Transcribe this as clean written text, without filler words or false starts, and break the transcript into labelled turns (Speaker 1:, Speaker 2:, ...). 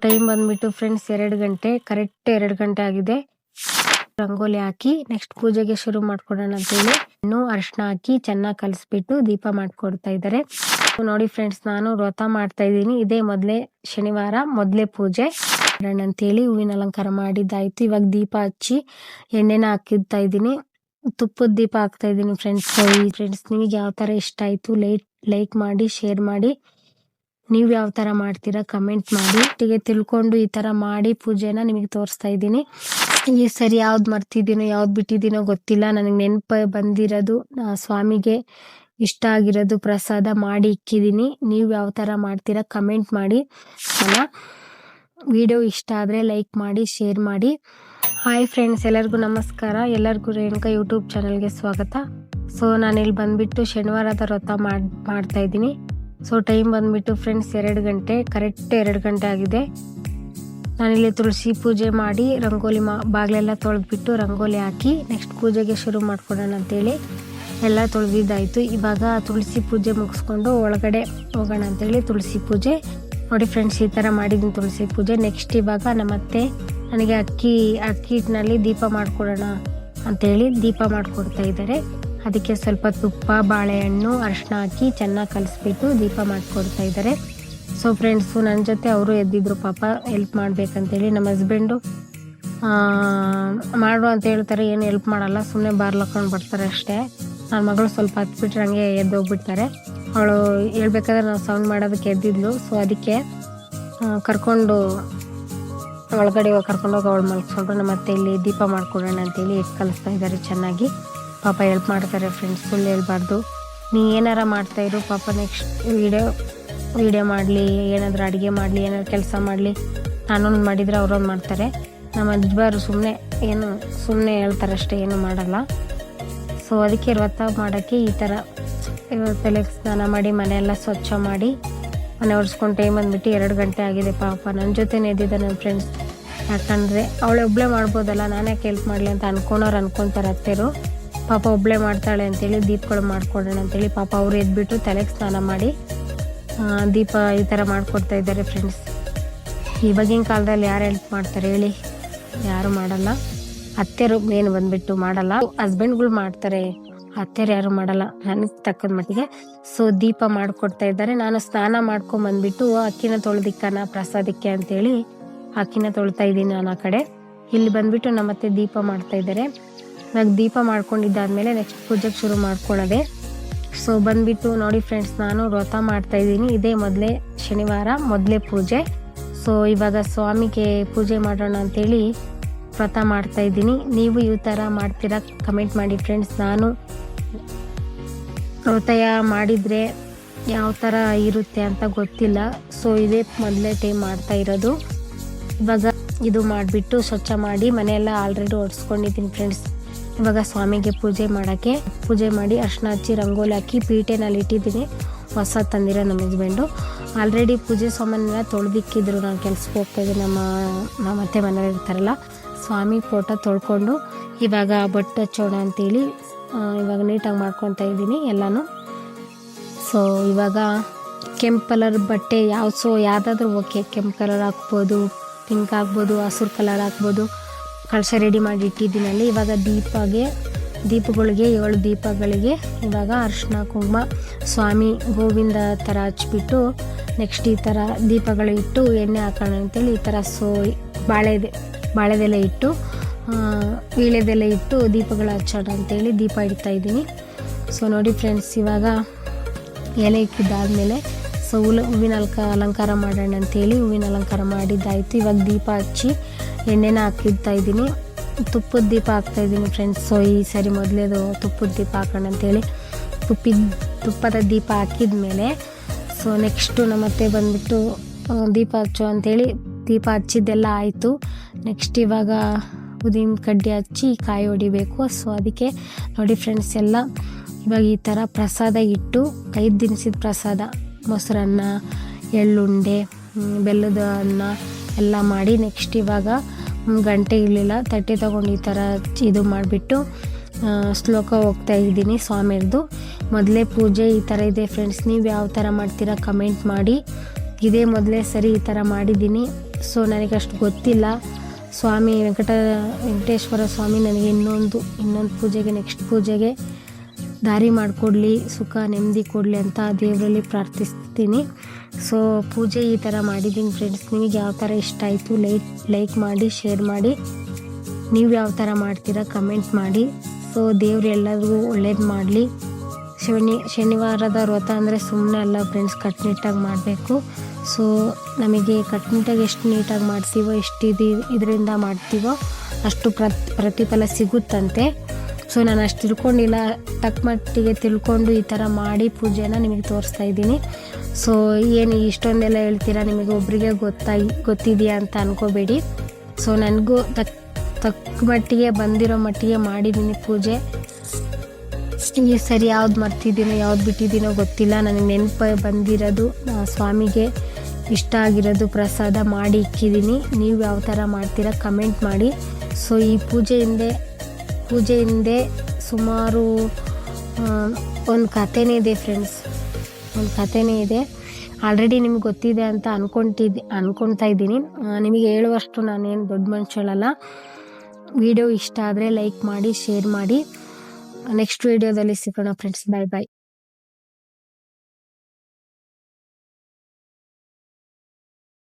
Speaker 1: Time ಬಂದ್ಬಿಟ್ಟು friends 2 ಗಂಟೆ, correct 2 ಗಂಟೆ ಆಗಿದೆ. ರಂಗೋಲಿ ಹಾಕಿ ನೆಕ್ಸ್ಟ್ ಪೂಜೆಗೆ ಶುರು ಮಾಡ್ಕೊಡೋಣ ಅಂತೇಳಿ ಇನ್ನು ಅರಿಶಿನ ಹಾಕಿ ಚೆನ್ನಾಗಿ ಕಲಿಸ್ಬಿಟ್ಟು ದೀಪ ಮಾಡ್ಕೊಡ್ತಾ ಇದ್ದಾರೆ. ನೋಡಿ ಫ್ರೆಂಡ್ಸ್, ನಾನು ವ್ರತ ಮಾಡ್ತಾ ಇದ್ದೀನಿ. ಇದೇ ಮೊದಲೇ ಶನಿವಾರ, ಮೊದಲೇ ಪೂಜೆ ಅಂತೇಳಿ ಹೂವಿನ ಅಲಂಕಾರ ಮಾಡಿದ್ದಾಯ್ತು. ಇವಾಗ ದೀಪ ಹಚ್ಚಿ ಎಣ್ಣೆನ ಹಾಕಿಡ್ತಾ ಇದ್ದೀನಿ. ತುಪ್ಪದ ದೀಪ ಹಾಕ್ತಾ ಇದ್ದೀನಿ ಫ್ರೆಂಡ್ಸ್. ನಿಮಗೆ ಯಾವ ತರ ಇಷ್ಟ ಆಯ್ತು ಲೈಕ್ ಮಾಡಿ, ಶೇರ್ ಮಾಡಿ. ನೀವು ಯಾವ ತರ ಮಾಡ್ತೀರಾ ಕಮೆಂಟ್ ಮಾಡಿ. ಒಟ್ಟಿಗೆ ತಿಳ್ಕೊಂಡು ಈ ತರ ಮಾಡಿ ಪೂಜೆನ ನಿಮಗೆ ತೋರಿಸ್ತಾ ಇದ್ದೀನಿ. ಈ ಸರಿ ಯಾವ್ದು ಮರ್ತಿದ್ದೀನೋ ಯಾವ್ದು ಬಿಟ್ಟಿದ್ದೀನೋ ಗೊತ್ತಿಲ್ಲ. ನನಗೆ ನೆನಪು ಬಂದಿರೋದು ಸ್ವಾಮಿಗೆ ಇಷ್ಟ ಆಗಿರೋದು ಪ್ರಸಾದ ಮಾಡಿ ಇಕ್ಕಿದ್ದೀನಿ. ನೀವು ಯಾವ ತರ ಮಾಡ್ತೀರಾ ಕಮೆಂಟ್ ಮಾಡಿ. ವಿಡಿಯೋ ಇಷ್ಟ ಆದರೆ ಲೈಕ್ ಮಾಡಿ, ಶೇರ್ ಮಾಡಿ. ಹಾಯ್ ಫ್ರೆಂಡ್ಸ್, ಎಲ್ಲರಿಗೂ ನಮಸ್ಕಾರ. ಎಲ್ಲರಿಗೂ ರೇಣುಕಾ ಯೂಟ್ಯೂಬ್ ಚಾನಲ್ಗೆ ಸ್ವಾಗತ. ಸೊ ನಾನಿಲ್ಲಿ ಬಂದ್ಬಿಟ್ಟು ಶನಿವಾರದ ವ್ರತ ಮಾಡ್ತಾ ಇದ್ದೀನಿ. ಸೊ ಟೈಮ್ ಬಂದ್ಬಿಟ್ಟು ಫ್ರೆಂಡ್ಸ್ 2 ಗಂಟೆ, ಕರೆಕ್ಟ್ 2 ಗಂಟೆ ಆಗಿದೆ. ನಾನಿಲ್ಲಿ ತುಳಸಿ ಪೂಜೆ ಮಾಡಿ ರಂಗೋಲಿ ಬಾಗಿಲೆಲ್ಲ ತೊಳೆದ್ಬಿಟ್ಟು ರಂಗೋಲಿ ಹಾಕಿ ನೆಕ್ಸ್ಟ್ ಪೂಜೆಗೆ ಶುರು ಮಾಡ್ಕೊಡೋಣ ಅಂತೇಳಿ ಎಲ್ಲ ತೊಳೆದಿದ್ದಾಯಿತು. ಇವಾಗ ತುಳಸಿ ಪೂಜೆ ಮುಗಿಸ್ಕೊಂಡು ಒಳಗಡೆ ಹೋಗೋಣ ಅಂತೇಳಿ ತುಳಸಿ ಪೂಜೆ ನೋಡಿ ಫ್ರೆಂಡ್ಸ್, ಈ ಥರ ಮಾಡಿದ್ದೀನಿ ತುಳಸಿ ಪೂಜೆ. ನೆಕ್ಸ್ಟ್ ಇವಾಗ ನಮ್ಮತ್ತೆ ನನಗೆ ಅಕ್ಕಿ ಹಿಟ್ಟಿನಲ್ಲಿ ದೀಪ ಮಾಡ್ಕೊಡೋಣ ಅಂತೇಳಿ ದೀಪ ಮಾಡಿಕೊಡ್ತಾ ಇದ್ದಾರೆ. ಅದಕ್ಕೆ ಸ್ವಲ್ಪ ತುಪ್ಪ, ಬಾಳೆಹಣ್ಣು, ಅರಿಶಿನ ಹಾಕಿ ಚೆನ್ನಾಗಿ ಕಲಿಸ್ಬಿಟ್ಟು ದೀಪ ಮಾಡಿಕೊಡ್ತಾ ಇದ್ದಾರೆ. ಸೊ ಫ್ರೆಂಡ್ಸು ನನ್ನ ಜೊತೆ ಅವರು ಎದ್ದಿದ್ರು ಪಾಪ, ಹೆಲ್ಪ್ ಮಾಡ್ಬೇಕಂತೇಳಿ. ನಮ್ಮ ಹಸ್ಬೆಂಡು ಮಾಡು ಅಂತ ಹೇಳ್ತಾರೆ, ಏನು ಹೆಲ್ಪ್ ಮಾಡಲ್ಲ, ಸುಮ್ಮನೆ ಬಾರ್ಲಕೊಂಡು ಬರ್ತಾರೆ ಅಷ್ಟೇ. ನನ್ನ ಮಗಳು ಸ್ವಲ್ಪ ಹತ್ಬಿಟ್ರೆ ಹಂಗೆ ಎದ್ದೋಗ್ಬಿಡ್ತಾರೆ. ಅವಳು ಹೇಳ್ಬೇಕಾದ್ರೆ ನಾವು ಸೌಂಡ್ ಮಾಡೋದಕ್ಕೆ ಎದ್ದಿದ್ಲು. ಸೊ ಅದಕ್ಕೆ ಕರ್ಕೊಂಡು ಒಳಗಡೆ ಕರ್ಕೊಂಡೋಗಿ ಅವಳು ಮಲ್ಸ್ಕೊಂಡ್ರು. ನಮ್ಮ ಅತ್ತೆ ಇಲ್ಲಿ ದೀಪ ಮಾಡ್ಕೊಡೋಣ ಅಂತೇಳಿ ಹಿಟ್ಟು ಕಲಿಸ್ತಾ ಇದ್ದಾರೆ ಚೆನ್ನಾಗಿ. ಪಾಪ ಹೆಲ್ಪ್ ಮಾಡ್ತಾರೆ ಫ್ರೆಂಡ್ಸ್, ಸುಳ್ಳು ಹೇಳ್ಬಾರ್ದು. ನೀ ಏನಾರ ಮಾಡ್ತಾಯಿರು ಪಾಪ, ನೆಕ್ಸ್ಟ್ ವಿಡಿಯೋ ಮಾಡಲಿ, ಏನಾದರೂ ಅಡುಗೆ ಮಾಡಲಿ, ಏನಾದ್ರು ಕೆಲಸ ಮಾಡಲಿ, ನಾನೊಂದು ಮಾಡಿದರೆ ಅವರೊಂದು ಮಾಡ್ತಾರೆ. ನಮ್ಮ ಅಜ್ಜಾರು ಸುಮ್ಮನೆ ಹೇಳ್ತಾರೆ ಅಷ್ಟೇ, ಏನು ಮಾಡಲ್ಲ. ಸೊ ಅದಕ್ಕೆ ವ್ರತ ಮಾಡೋಕ್ಕೆ ಈ ಥರ ತಲೆಗೆ ಸ್ನಾನ ಮಾಡಿ ಮನೆಯೆಲ್ಲ ಸ್ವಚ್ಛ ಮಾಡಿ ಮನೆ ಒರೆಸ್ಕೊಂಡು ಟೈಮ್ ಬಂದ್ಬಿಟ್ಟು 2 ಗಂಟೆ ಆಗಿದೆ. ಪಾಪ ನನ್ನ ಜೊತೆನೇ ಎದ್ದಿದ್ದೆ ನನ್ನ ಫ್ರೆಂಡ್ಸ್. ಯಾಕಂದರೆ ಅವಳೆ ಒಬ್ಬಳೇ ಮಾಡ್ಬೋದಲ್ಲ, ನಾನೇ ಹೆಲ್ಪ್ ಮಾಡಲಿ ಅಂತ ಅನ್ಕೊಂತಾರೆ ಅತ್ತೆರು. ಪಾಪ ಒಬ್ಬಳೇ ಮಾಡ್ತಾಳೆ ಅಂತೇಳಿ ದೀಪಗಳು ಮಾಡ್ಕೊಡೋಣ ಅಂತೇಳಿ ಪಾಪ ಅವರು ಎದ್ಬಿಟ್ಟು ತಲೆಗೆ ಸ್ನಾನ ಮಾಡಿ ದೀಪ ಈ ಥರ ಮಾಡಿಕೊಡ್ತಾ ಇದ್ದಾರೆ ಫ್ರೆಂಡ್ಸ್. ಇವಾಗಿನ ಕಾಲದಲ್ಲಿ ಯಾರು ಹೆಲ್ಪ್ ಮಾಡ್ತಾರೆ ಹೇಳಿ? ಯಾರು ಮಾಡಲ್ಲ. ಅತ್ತೆರು ಮೇನ್ ಬಂದ್ಬಿಟ್ಟು ಮಾಡಲ್ಲ, ಹಸ್ಬೆಂಡ್ಗಳು ಮಾಡ್ತಾರೆ, ಅತ್ತೆರು ಯಾರು ಮಾಡಲ್ಲ ನನಗೆ ತಕ್ಕದ ಮಟ್ಟಿಗೆ. ಸೊ ದೀಪ ಮಾಡಿಕೊಡ್ತಾ ಇದ್ದಾರೆ. ನಾನು ಸ್ನಾನ ಮಾಡ್ಕೊಂಬಂದ್ಬಿಟ್ಟು ಅಕ್ಕಿನ ತೊಳೆದಿಕ್ಕನ ಪ್ರಸಾದಕ್ಕೆ ಅಂತೇಳಿ ಅಕ್ಕಿನ ತೊಳ್ತಾ ಇದ್ದೀನಿ ನಾನು ಆ ಕಡೆ. ಇಲ್ಲಿ ಬಂದ್ಬಿಟ್ಟು ನಮ್ಮತ್ತೆ ದೀಪ ಮಾಡ್ತಾ ಇದ್ದಾರೆ. ಇವಾಗ ದೀಪ ಮಾಡ್ಕೊಂಡಿದ್ದಾದ್ಮೇಲೆ ನೆಕ್ಸ್ಟ್ ಪೂಜೆಗೆ ಶುರು ಮಾಡ್ಕೊಳ್ಳೋದೆ. ಸೊ ಬಂದ್ಬಿಟ್ಟು ನೋಡಿ ಫ್ರೆಂಡ್ಸ್, ನಾನು ವ್ರತ ಮಾಡ್ತಾ ಇದ್ದೀನಿ. ಇದೇ ಮೊದಲೇ ಶನಿವಾರ, ಮೊದಲೇ ಪೂಜೆ. ಸೊ ಇವಾಗ ಸ್ವಾಮಿಗೆ ಪೂಜೆ ಮಾಡೋಣ ಅಂತೇಳಿ ವ್ರತ ಮಾಡ್ತಾ ಇದ್ದೀನಿ. ನೀವು ಈ ಥರ ಮಾಡ್ತೀರಾ ಕಮೆಂಟ್ ಮಾಡಿ ಫ್ರೆಂಡ್ಸ್. ನಾನು ವ್ರತ ಮಾಡಿದರೆ ಯಾವ ಥರ ಇರುತ್ತೆ ಅಂತ ಗೊತ್ತಿಲ್ಲ. ಸೊ ಇದೇ ಮೊದಲೇ ಟೈಮ್ ಮಾಡ್ತಾ ಇರೋದು. ಇವಾಗ ಇದು ಮಾಡಿಬಿಟ್ಟು ಸ್ವಚ್ಛ ಮಾಡಿ ಮನೆಯೆಲ್ಲ ಆಲ್ರೆಡಿ ಒರೆಸ್ಕೊಂಡಿದ್ದೀನಿ ಫ್ರೆಂಡ್ಸ್. ಇವಾಗ ಸ್ವಾಮಿಗೆ ಪೂಜೆ ಮಾಡಿ ಅರಿಶಿನ ಹಚ್ಚಿ ರಂಗೋಲಿ ಹಾಕಿ ಪೀಠೆನಲ್ಲಿ ಇಟ್ಟಿದ್ದೀನಿ. ಹೊಸ ತಂದಿರೋ ನಮ್ಮ ಹಸ್ಬೆಂಡು ಆಲ್ರೆಡಿ ಪೂಜೆ ಸಾಮಾನೆಲ್ಲ ತೊಳೆದಿಕ್ಕಿದ್ರು. ನಾನು ಕೆಲ್ಸಕ್ಕೆ ಹೋಗ್ತಾಯಿದ್ದೆ, ನಮ್ಮ ಅತ್ತೆ ಮನೇಲಿ ಇರ್ತಾರಲ್ಲ. ಸ್ವಾಮಿ ಫೋಟೋ ತೊಳ್ಕೊಂಡು ಇವಾಗ ಬೊಟ್ಟು ಹಚ್ಚೋಣ ಅಂತೇಳಿ ಇವಾಗ ನೀಟಾಗಿ ಮಾಡ್ಕೊತಾ ಇದ್ದೀನಿ ಎಲ್ಲನೂ. ಸೊ ಇವಾಗ ಕೆಂಪು ಕಲರ್ ಬಟ್ಟೆ ಯಾವುದಾದ್ರೂ ಓಕೆ, ಕೆಂಪು ಕಲರ್ ಹಾಕ್ಬೋದು, ಪಿಂಕ್ ಹಾಕ್ಬೋದು, ಹಸಿರು ಕಲರ್ ಹಾಕ್ಬೋದು. ಕಳಶ ರೆಡಿ ಮಾಡಿ ಇಟ್ಟಿದ್ದೀನಲ್ಲಿ. ಇವಾಗ ದೀಪಗಳಿಗೆ 7 ದೀಪಗಳಿಗೆ ಇವಾಗ ಅರಿಶಿನ ಕುಂಕುಮ ಸ್ವಾಮಿ ಗೋವಿಂದ ಥರ ಹಚ್ಬಿಟ್ಟು ನೆಕ್ಸ್ಟ್ ಈ ಥರ ದೀಪಗಳು ಇಟ್ಟು ಎಣ್ಣೆ ಹಾಕೋಣ ಅಂತೇಳಿ ಈ ಥರ ಬಾಳೆದೆಲೆ ಇಟ್ಟು ವೀಳ್ಯದೆಲೆ ಇಟ್ಟು ದೀಪಗಳು ಹಚ್ಚೋಣ ಅಂತೇಳಿ ದೀಪ ಇಡ್ತಾ ಇದ್ದೀನಿ. ಸೊ ನೋಡಿ ಫ್ರೆಂಡ್ಸ್, ಇವಾಗ ಎಲೆ ಇಕ್ಕಿದ್ದಾದಮೇಲೆ ಸೊ ಹೂವಿನ ಅಲಂಕಾರ ಮಾಡೋಣ ಅಂತೇಳಿ ಹೂವಿನ ಅಲಂಕಾರ ಮಾಡಿದ್ದಾಯಿತು. ಇವಾಗ ದೀಪ ಹಚ್ಚಿ ಎಣ್ಣೆನ ಹಾಕಿಡ್ತಾ ಇದ್ದೀನಿ. ತುಪ್ಪದ ದೀಪ ಹಾಕ್ತಾಯಿದ್ದೀನಿ ಫ್ರೆಂಡ್ಸ್. ಸೊ ಈ ಸರಿ ಮೊದಲೇದು ತುಪ್ಪದ ದೀಪ ಹಾಕೋಣ ಅಂತೇಳಿ ತುಪ್ಪದ ದೀಪ ಹಾಕಿದ ಮೇಲೆ ಸೊ ನೆಕ್ಸ್ಟು ನಮ್ಮತ್ತೆ ಬಂದ್ಬಿಟ್ಟು ದೀಪ ಹಚ್ಚು ಅಂತೇಳಿ ದೀಪ ಹಚ್ಚಿದ್ದೆಲ್ಲ ಆಯಿತು. ನೆಕ್ಸ್ಟ್ ಇವಾಗ ಉದಿನ ಕಡ್ಡಿ ಹಚ್ಚಿ ಕಾಯಿ ಹೊಡಿಬೇಕು. ಸೊ ಅದಕ್ಕೆ ನೋಡಿ ಫ್ರೆಂಡ್ಸ್, ಎಲ್ಲ ಇವಾಗ ಈ ಥರ ಪ್ರಸಾದ ಇಟ್ಟು 5 ದಿನಸಿದ ಪ್ರಸಾದ, ಮೊಸರನ್ನ, ಎಳ್ಳುಂಡೆ, ಬೆಲ್ಲದ ಅನ್ನ ಎಲ್ಲ ಮಾಡಿ ನೆಕ್ಸ್ಟ್ ಇವಾಗ ಗಂಟೆ ಇರಲಿಲ್ಲ, ತಟ್ಟೆ ತೊಗೊಂಡು ಈ ಥರ ಇದು ಮಾಡಿಬಿಟ್ಟು ಶ್ಲೋಕ ಹೋಗ್ತಾ ಇದ್ದೀನಿ ಸ್ವಾಮಿಯರ್ದು. ಮೊದಲೇ ಪೂಜೆ ಈ ಥರ ಇದೆ ಫ್ರೆಂಡ್ಸ್. ನೀವು ಯಾವ ಥರ ಮಾಡ್ತೀರಾ ಕಮೆಂಟ್ ಮಾಡಿ. ಇದೇ ಮೊದಲೇ ಸರಿ ಈ ಥರ ಮಾಡಿದ್ದೀನಿ. ಸೊ ನನಗೆ ಅಷ್ಟು ಗೊತ್ತಿಲ್ಲ. ಸ್ವಾಮಿ ವೆಂಕಟೇಶ್ವರ ಸ್ವಾಮಿ ನನಗೆ ಇನ್ನೊಂದು ಪೂಜೆಗೆ, ನೆಕ್ಸ್ಟ್ ಪೂಜೆಗೆ ದಾರಿ ಮಾಡಿಕೊಡ್ಲಿ, ಸುಖ ನೆಮ್ಮದಿ ಕೊಡಲಿ ಅಂತ ದೇವರಲ್ಲಿ ಪ್ರಾರ್ಥಿಸ್ತೀನಿ. ಸೊ ಪೂಜೆ ಈ ಥರ ಮಾಡಿದ್ದೀನಿ ಫ್ರೆಂಡ್ಸ್. ನಿಮಗೆ ಯಾವ ಥರ ಇಷ್ಟ ಆಯಿತು ಲೈಕ್ ಮಾಡಿ, ಶೇರ್ ಮಾಡಿ. ನೀವು ಯಾವ ಥರ ಮಾಡ್ತೀರಾ ಕಮೆಂಟ್ ಮಾಡಿ. ಸೊ ದೇವ್ರು ಎಲ್ಲರಿಗೂ ಒಳ್ಳೇದು ಮಾಡಲಿ. ಶನಿವಾರದ ವ್ರತ ಅಂದರೆ ಸುಮ್ಮನೆ ಅಲ್ಲ ಫ್ರೆಂಡ್ಸ್, ಕಟ್ಟುನಿಟ್ಟಾಗಿ ಮಾಡಬೇಕು. ಸೊ ನಮಗೆ ಕಟ್ಟುನಿಟ್ಟಾಗಿ ಎಷ್ಟು ನೀಟಾಗಿ ಮಾಡ್ತೀವೋ, ಎಷ್ಟು ಇದರಿಂದ ಮಾಡ್ತೀವೋ ಅಷ್ಟು ಪ್ರತಿಫಲ ಸಿಗುತ್ತಂತೆ. ಸೊ ನಾನು ಅಷ್ಟು ತಿಳ್ಕೊಂಡಿಲ್ಲ, ತಕ್ಕ ಮಟ್ಟಿಗೆ ತಿಳ್ಕೊಂಡು ಈ ಥರ ಮಾಡಿ ಪೂಜೆನ ನಿಮಗೆ ತೋರಿಸ್ತಾ ಇದ್ದೀನಿ. ಸೊ ಏನು ಇಷ್ಟೊಂದೆಲ್ಲ ಹೇಳ್ತೀರಾ, ನಿಮಗೆ ಒಬ್ಬರಿಗೆ ಗೊತ್ತಿದೆಯಾ ಅಂತ ಅನ್ಕೋಬೇಡಿ. ಸೊ ನನಗೂ ತಕ್ಕ ಮಟ್ಟಿಗೆ ಬಂದಿರೋ ಮಟ್ಟಿಗೆ ಮಾಡಿದ್ದೀನಿ ಪೂಜೆ. ಈ ಸರಿ ಯಾವ್ದು ಮರ್ತಿದ್ದೀನೋ ಯಾವ್ದು ಬಿಟ್ಟಿದ್ದೀನೋ ಗೊತ್ತಿಲ್ಲ. ನನಗೆ ನೆನಪು ಬಂದಿರೋದು, ಸ್ವಾಮಿಗೆ ಇಷ್ಟ ಆಗಿರೋದು ಪ್ರಸಾದ ಮಾಡಿ ಇಕ್ಕಿದ್ದೀನಿ. ನೀವು ಯಾವ ಥರ ಮಾಡ್ತೀರಾ ಕಮೆಂಟ್ ಮಾಡಿ. ಸೊ ಈ ಪೂಜೆ ಹಿಂದೆ ಸುಮಾರು ಒಂದು ಕಥೆನೇ ಇದೆ ಫ್ರೆಂಡ್ಸ್, ಒಂದು ಕಥೆನೇ ಇದೆ. ಆಲ್ರೆಡಿ ನಿಮ್ಗೆ ಗೊತ್ತಿದೆ ಅಂತ ಅನ್ಕೊತಾ ಇದ್ದೀನಿ. ನಿಮಗೆ ಹೇಳುವಷ್ಟು ನಾನೇನು ದೊಡ್ಡ ಮನುಷ್ಯಳಲ್ಲ. ವಿಡಿಯೋ ಇಷ್ಟ ಆದರೆ ಲೈಕ್ ಮಾಡಿ, ಶೇರ್ ಮಾಡಿ. ನೆಕ್ಸ್ಟ್ ವಿಡಿಯೋದಲ್ಲಿ ಸಿಗೋಣ ಫ್ರೆಂಡ್ಸ್. ಬಾಯ್ ಬಾಯ್.